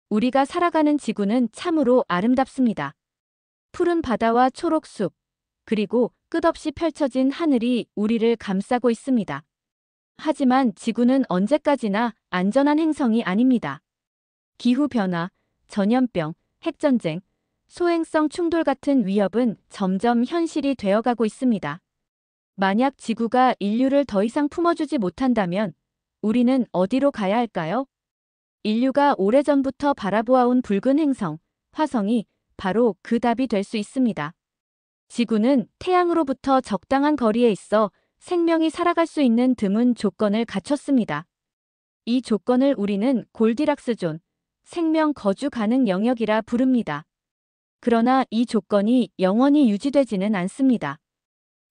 우리가 살아가는 지구는 참으로 아름답습니다. 푸른 바다와 초록숲, 그리고 끝없이 펼쳐진 하늘이 우리를 감싸고 있습니다. 하지만 지구는 언제까지나 안전한 행성이 아닙니다. 기후변화, 전염병, 핵전쟁, 소행성 충돌 같은 위협은 점점 현실이 되어가고 있습니다. 만약 지구가 인류를 더 이상 품어주지 못한다면 우리는 어디로 가야 할까요? 인류가 오래전부터 바라보아온 붉은 행성, 화성이 바로 그 답이 될 수 있습니다. 지구는 태양으로부터 적당한 거리에 있어 생명이 살아갈 수 있는 드문 조건을 갖췄습니다. 이 조건을 우리는 골디락스 존, 생명 거주 가능 영역이라 부릅니다. 그러나 이 조건이 영원히 유지되지는 않습니다.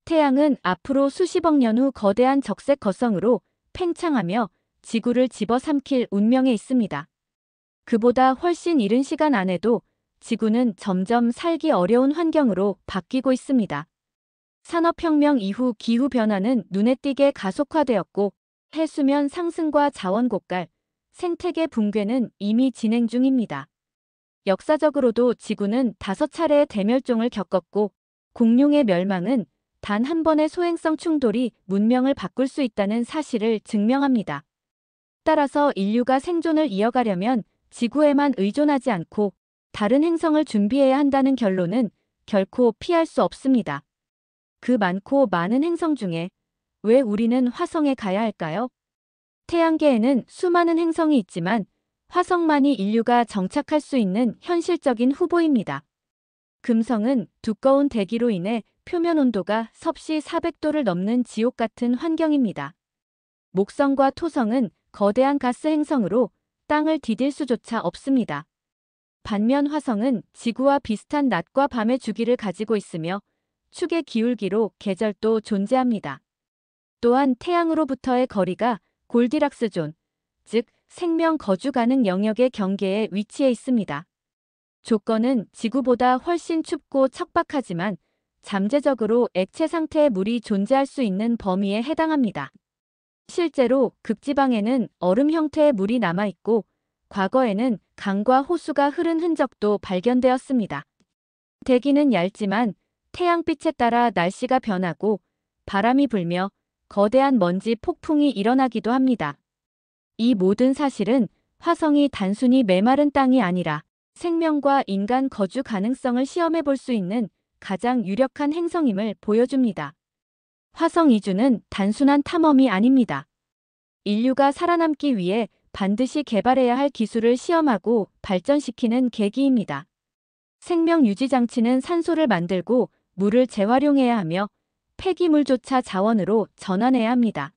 태양은 앞으로 수십억 년 후 거대한 적색 거성으로 팽창하며 지구를 집어삼킬 운명에 있습니다. 그보다 훨씬 이른 시간 안에도 지구는 점점 살기 어려운 환경으로 바뀌고 있습니다. 산업혁명 이후 기후변화는 눈에 띄게 가속화되었고 해수면 상승과 자원 고갈, 생태계 붕괴는 이미 진행 중입니다. 역사적으로도 지구는 5차례의 대멸종을 겪었고 공룡의 멸망은 단 한 번의 소행성 충돌이 문명을 바꿀 수 있다는 사실을 증명합니다. 따라서 인류가 생존을 이어가려면 지구에만 의존하지 않고 다른 행성을 준비해야 한다는 결론은 결코 피할 수 없습니다. 그 많고 많은 행성 중에 왜 우리는 화성에 가야 할까요? 태양계에는 수많은 행성이 있지만 화성만이 인류가 정착할 수 있는 현실적인 후보입니다. 금성은 두꺼운 대기로 인해 표면 온도가 섭씨 400도를 넘는 지옥 같은 환경입니다. 목성과 토성은 거대한 가스 행성으로 땅을 디딜 수조차 없습니다. 반면 화성은 지구와 비슷한 낮과 밤의 주기를 가지고 있으며 축의 기울기로 계절도 존재합니다. 또한 태양으로부터의 거리가 골디락스 존, 즉 생명 거주 가능 영역의 경계에 위치해 있습니다. 조건은 지구보다 훨씬 춥고 척박하지만 잠재적으로 액체 상태의 물이 존재할 수 있는 범위에 해당합니다. 실제로 극지방에는 얼음 형태의 물이 남아있고 과거에는 강과 호수가 흐른 흔적도 발견되었습니다. 대기는 얇지만 태양빛에 따라 날씨가 변하고 바람이 불며 거대한 먼지 폭풍이 일어나기도 합니다. 이 모든 사실은 화성이 단순히 메마른 땅이 아니라 생명과 인간 거주 가능성을 시험해 볼 수 있는 가장 유력한 행성임을 보여줍니다. 화성 이주는 단순한 탐험이 아닙니다. 인류가 살아남기 위해 반드시 개발해야 할 기술을 시험하고 발전시키는 계기입니다. 생명 유지 장치는 산소를 만들고 물을 재활용해야 하며 폐기물조차 자원으로 전환해야 합니다.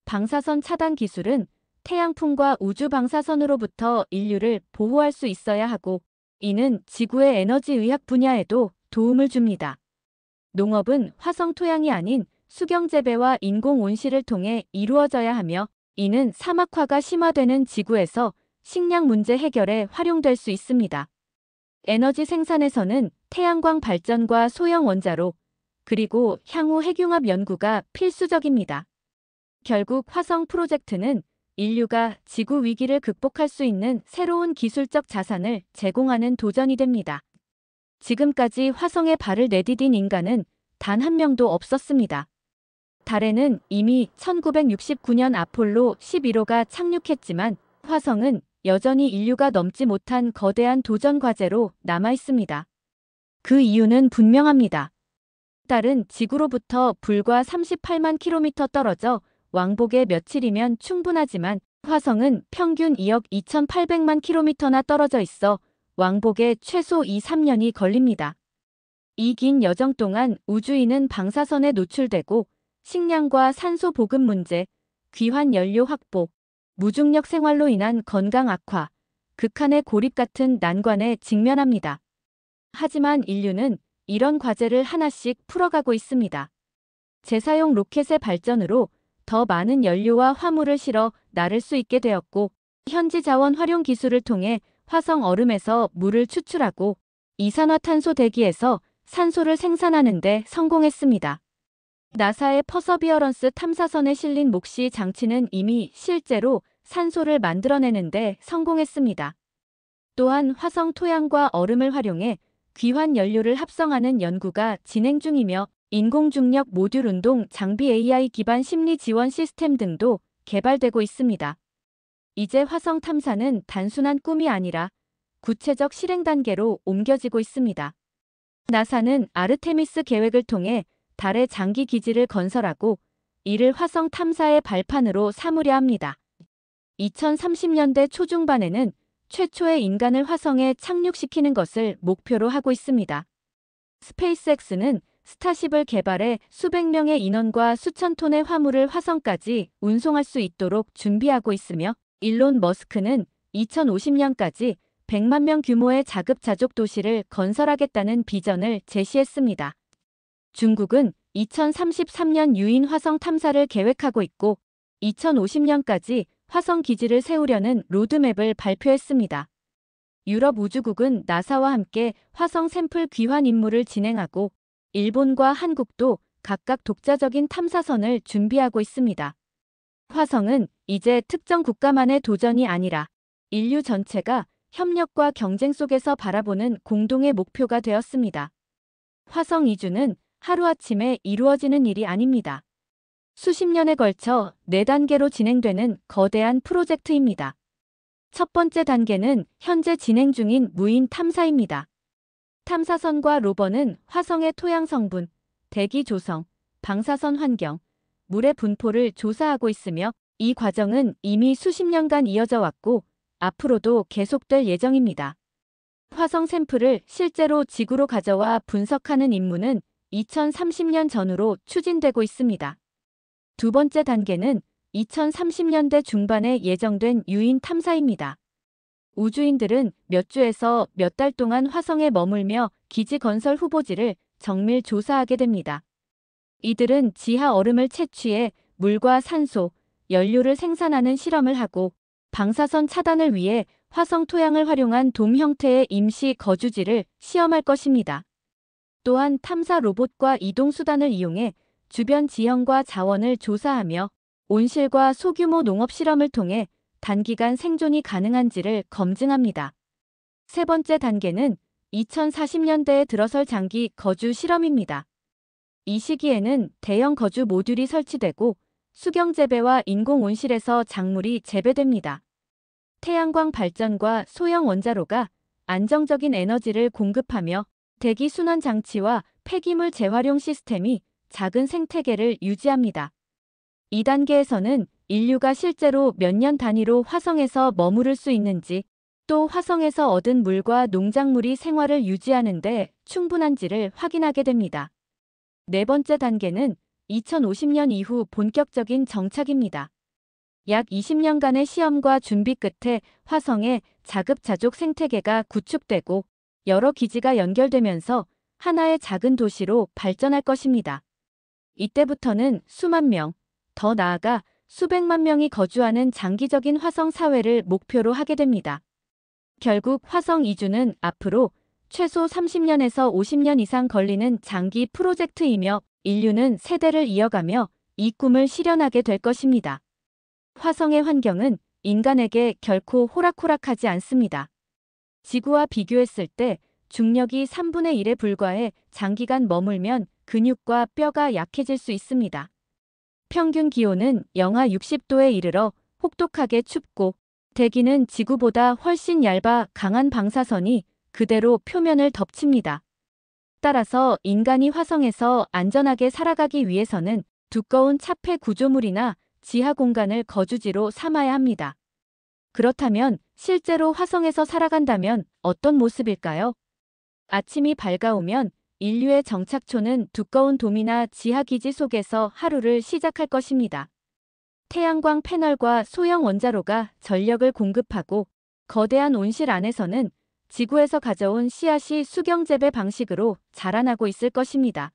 방사선 차단 기술은 태양풍과 우주 방사선으로부터 인류를 보호할 수 있어야 하고 이는 지구의 에너지 의학 분야에도 도움을 줍니다. 농업은 화성 토양이 아닌 수경 재배와 인공 온실을 통해 이루어져야 하며 이는 사막화가 심화되는 지구에서 식량 문제 해결에 활용될 수 있습니다. 에너지 생산에서는 태양광 발전과 소형 원자로 그리고 향후 핵융합 연구가 필수적입니다. 결국 화성 프로젝트는 인류가 지구 위기를 극복할 수 있는 새로운 기술적 자산을 제공하는 도전이 됩니다. 지금까지 화성에 발을 내디딘 인간은 단 한 명도 없었습니다. 달에는 이미 1969년 아폴로 11호가 착륙했지만 화성은 여전히 인류가 넘지 못한 거대한 도전 과제로 남아 있습니다. 그 이유는 분명합니다. 달은 지구로부터 불과 38만 킬로미터 떨어져 왕복에 며칠이면 충분하지만 화성은 평균 2억 2,800만 킬로미터나 떨어져 있어 왕복에 최소 2~3년이 걸립니다. 이 긴 여정 동안 우주인은 방사선에 노출되고 식량과 산소 보급 문제, 귀환 연료 확보, 무중력 생활로 인한 건강 악화, 극한의 고립 같은 난관에 직면합니다. 하지만 인류는 이런 과제를 하나씩 풀어가고 있습니다. 재사용 로켓의 발전으로 더 많은 연료와 화물을 실어 나를 수 있게 되었고 현지 자원 활용 기술을 통해 화성 얼음에서 물을 추출하고 이산화탄소 대기에서 산소를 생산하는 데 성공했습니다. 나사의 퍼서비어런스 탐사선에 실린 목시 장치는 이미 실제로 산소를 만들어내는 데 성공했습니다. 또한 화성 토양과 얼음을 활용해 귀환 연료를 합성하는 연구가 진행 중이며 인공중력 모듈 운동 장비 AI 기반 심리 지원 시스템 등도 개발되고 있습니다. 이제 화성 탐사는 단순한 꿈이 아니라 구체적 실행 단계로 옮겨지고 있습니다. 나사는 아르테미스 계획을 통해 달에 장기 기지를 건설하고 이를 화성 탐사의 발판으로 삼으려 합니다. 2030년대 초중반에는 최초의 인간을 화성에 착륙시키는 것을 목표로 하고 있습니다. 스페이스X는 스타쉽을 개발해 수백 명의 인원과 수천 톤의 화물을 화성까지 운송할 수 있도록 준비하고 있으며 일론 머스크는 2050년까지 100만 명 규모의 자급자족 도시를 건설하겠다는 비전을 제시했습니다. 중국은 2033년 유인 화성 탐사를 계획하고 있고 2050년까지 화성 기지를 세우려는 로드맵을 발표했습니다. 유럽 우주국은 나사와 함께 화성 샘플 귀환 임무를 진행하고 일본과 한국도 각각 독자적인 탐사선을 준비하고 있습니다. 화성은 이제 특정 국가만의 도전이 아니라 인류 전체가 협력과 경쟁 속에서 바라보는 공동의 목표가 되었습니다. 화성 이주는 하루아침에 이루어지는 일이 아닙니다. 수십 년에 걸쳐 4단계로 진행되는 거대한 프로젝트입니다. 첫 번째 단계는 현재 진행 중인 무인 탐사입니다. 탐사선과 로버는 화성의 토양 성분, 대기 조성, 방사선 환경, 물의 분포를 조사하고 있으며 이 과정은 이미 수십 년간 이어져 왔고 앞으로도 계속될 예정입니다. 화성 샘플을 실제로 지구로 가져와 분석하는 임무는 2030년 전후로 추진되고 있습니다. 두 번째 단계는 2030년대 중반에 예정된 유인 탐사입니다. 우주인들은 몇 주에서 몇 달 동안 화성에 머물며 기지 건설 후보지를 정밀 조사하게 됩니다. 이들은 지하 얼음을 채취해 물과 산소, 연료를 생산하는 실험을 하고 방사선 차단을 위해 화성 토양을 활용한 돔 형태의 임시 거주지를 시험할 것입니다. 또한 탐사 로봇과 이동수단을 이용해 주변 지형과 자원을 조사하며 온실과 소규모 농업 실험을 통해 단기간 생존이 가능한지를 검증합니다. 세 번째 단계는 2040년대에 들어설 장기 거주 실험입니다. 이 시기에는 대형 거주 모듈이 설치되고 수경 재배와 인공 온실에서 작물이 재배됩니다. 태양광 발전과 소형 원자로가 안정적인 에너지를 공급하며 대기 순환 장치와 폐기물 재활용 시스템이 작은 생태계를 유지합니다. 2단계에서는 인류가 실제로 몇 년 단위로 화성에서 머무를 수 있는지, 또 화성에서 얻은 물과 농작물이 생활을 유지하는 데 충분한지를 확인하게 됩니다. 네 번째 단계는 2050년 이후 본격적인 정착입니다. 약 20년간의 시험과 준비 끝에 화성의 자급자족 생태계가 구축되고 여러 기지가 연결되면서 하나의 작은 도시로 발전할 것입니다. 이때부터는 수만 명, 더 나아가 수백만 명이 거주하는 장기적인 화성 사회를 목표로 하게 됩니다. 결국 화성 이주는 앞으로 최소 30년에서 50년 이상 걸리는 장기 프로젝트이며 인류는 세대를 이어가며 이 꿈을 실현하게 될 것입니다. 화성의 환경은 인간에게 결코 호락호락하지 않습니다. 지구와 비교했을 때 중력이 3분의 1에 불과해 장기간 머물면 근육과 뼈가 약해질 수 있습니다. 평균 기온은 영하 60도에 이르러 혹독하게 춥고 대기는 지구보다 훨씬 얇아 강한 방사선이 그대로 표면을 덮칩니다. 따라서 인간이 화성에서 안전하게 살아가기 위해서는 두꺼운 차폐 구조물이나 지하 공간을 거주지로 삼아야 합니다. 그렇다면 실제로 화성에서 살아간다면 어떤 모습일까요? 아침이 밝아오면 인류의 정착초는 두꺼운 돔이나 지하기지 속에서 하루를 시작할 것입니다. 태양광 패널과 소형 원자로가 전력을 공급하고 거대한 온실 안에서는 지구에서 가져온 씨앗이 수경재배 방식으로 자라나고 있을 것입니다.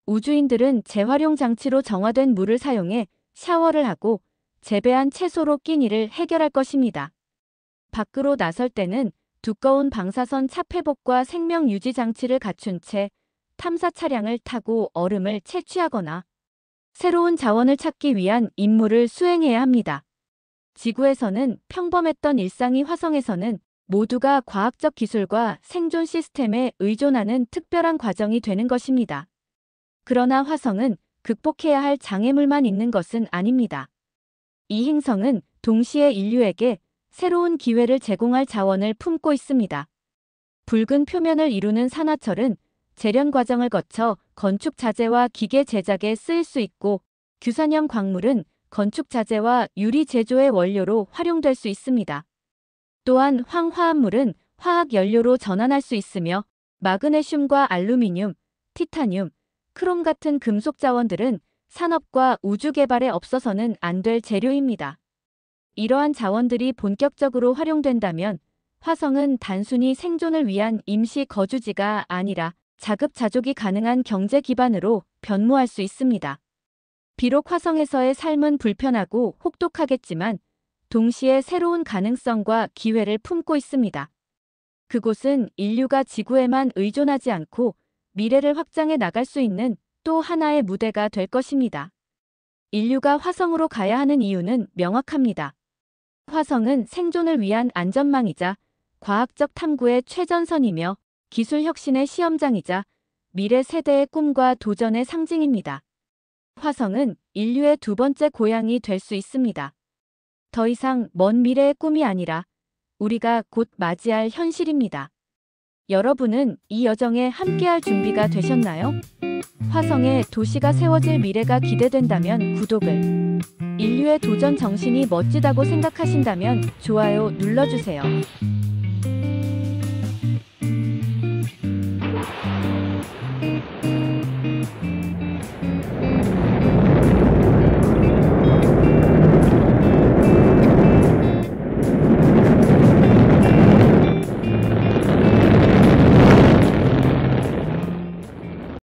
우주인들은 재활용 장치로 정화된 물을 사용해 샤워를 하고 재배한 채소로 끼니를 해결할 것입니다. 밖으로 나설 때는 두꺼운 방사선 차폐복과 생명 유지 장치를 갖춘 채 탐사 차량을 타고 얼음을 채취하거나 새로운 자원을 찾기 위한 임무를 수행해야 합니다. 지구에서는 평범했던 일상이 화성에서는 모두가 과학적 기술과 생존 시스템에 의존하는 특별한 과정이 되는 것입니다. 그러나 화성은 극복해야 할 장애물만 있는 것은 아닙니다. 이 행성은 동시에 인류에게 새로운 기회를 제공할 자원을 품고 있습니다. 붉은 표면을 이루는 산화철은 재련 과정을 거쳐 건축 자재와 기계 제작에 쓰일 수 있고, 규산염 광물은 건축 자재와 유리 제조의 원료로 활용될 수 있습니다. 또한 황화합물은 화학 연료로 전환할 수 있으며, 마그네슘과 알루미늄, 티타늄, 크롬 같은 금속 자원들은 산업과 우주 개발에 없어서는 안 될 재료입니다. 이러한 자원들이 본격적으로 활용된다면 화성은 단순히 생존을 위한 임시 거주지가 아니라 자급자족이 가능한 경제 기반으로 변모할 수 있습니다. 비록 화성에서의 삶은 불편하고 혹독하겠지만 동시에 새로운 가능성과 기회를 품고 있습니다. 그곳은 인류가 지구에만 의존하지 않고 미래를 확장해 나갈 수 있는 또 하나의 무대가 될 것입니다. 인류가 화성으로 가야 하는 이유는 명확합니다. 화성은 생존을 위한 안전망이자 과학적 탐구의 최전선이며 기술 혁신의 시험장이자 미래 세대의 꿈과 도전의 상징입니다. 화성은 인류의 두 번째 고향이 될 수 있습니다. 더 이상 먼 미래의 꿈이 아니라 우리가 곧 맞이할 현실입니다. 여러분은 이 여정에 함께할 준비가 되셨나요? 화성에 도시가 세워질 미래가 기대된다면 구독을, 인류의 도전 정신이 멋지다고 생각하신다면 좋아요 눌러주세요.